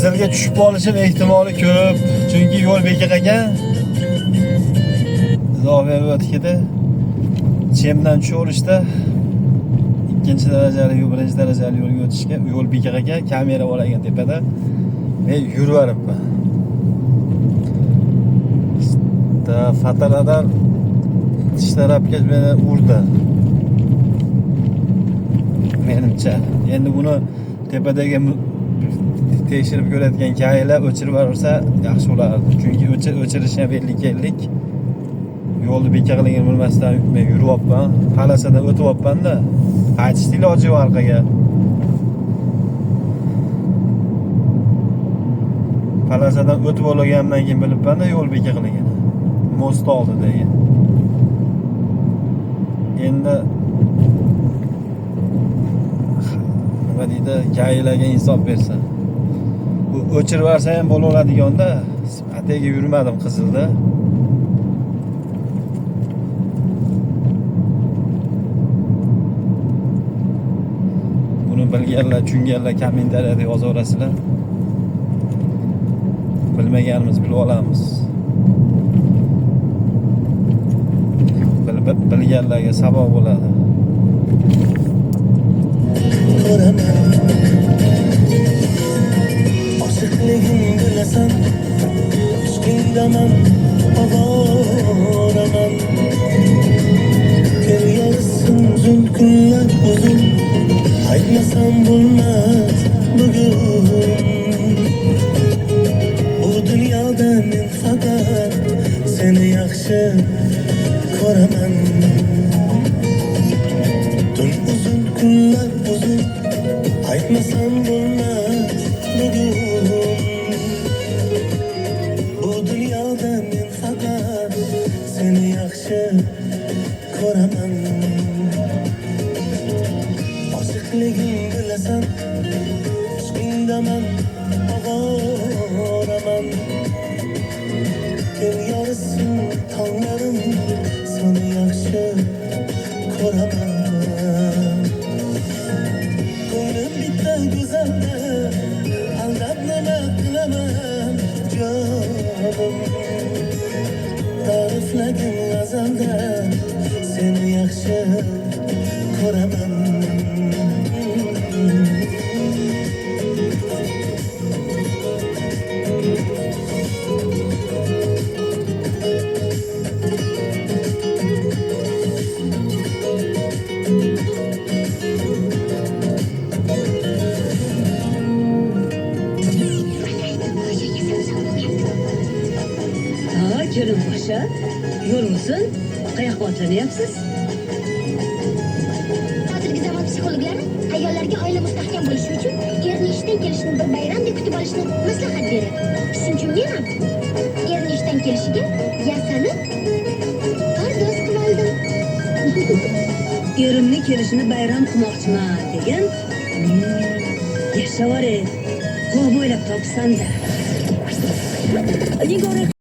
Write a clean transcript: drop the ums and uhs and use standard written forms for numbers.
Qizilga tushib qolishim ehtimoli ko'p. Chunki yo'l bekor ekan. Izofiy o'tkida chemdan tushirishda ikkinchi darajali yo'l, birinchi darajali yo'lga o'tishga yo'l bekor ekan, kamera bor ekan tepada. Men yuraveribman. Fataradan ish tarafga meni urdi. Menimcha, endi buni tepadagi tekshirib ko'radigan kaylar o'chirib yuborsa yaxshi bo'lardi. Chunki o'chirishga bellik yo'lni bekor qilingan bilmasdan men yuryapman. Palasadan o'tyapman-da. Qaytishni iloji yo'q orqaga. Palasadan o'tib olganimdan keyin bilibman-da yo'l bekor qilingan. Most oldidagi. Endi nima deydi, kaylarga insof bersa. Bu o'chirib yuborsa ham bo'laveradigan-da. Atega yurmadim Qizilda. Buni bilganlar, tushunganlar kommentariyada yozaverasizlar. Bilmaganimiz bilib olamiz. Bilganlarga sabab bo'ladi. Ochiqligim bilasan, ishqingdaman, ovoraman. Kelyapsan uzun kunlar uzun, aytmasam bo'lmas bugun. Bu dunyoda men faqat seni yaxshi ko'raman. Tun uzun kunlar uzun, aytmasam bo'lmas bugun. Bu dunyoda men faqat seni yaxshi ko'raman. Ochiqliging bilasan, ishqingdaman, ovoraman. Kelyapsan tonlarim, seni yaxshi ko'raman. Ko'nglim bitta go'zalda, aldab nima qilaman jonim. Ta'riflagin g'azalda, seni yaxshi ko'raman. Shirin Paşa, yo'lmisin? Qayoqqa otlanyapsiz? Hozirgi zamon psixologlari ayollarga oila mustahkam bo'lishi uchun erni ishdan kelishini bir bayramdek kutib olishni maslahat beradi. Shuning uchun men ham erni ishdan kelishiga yasanib pardoz qilib oldim. Erimni kelishini bayram qilmoqchiman degan. Yashavore. Qo'y bo'ylab topsan-da. Nigora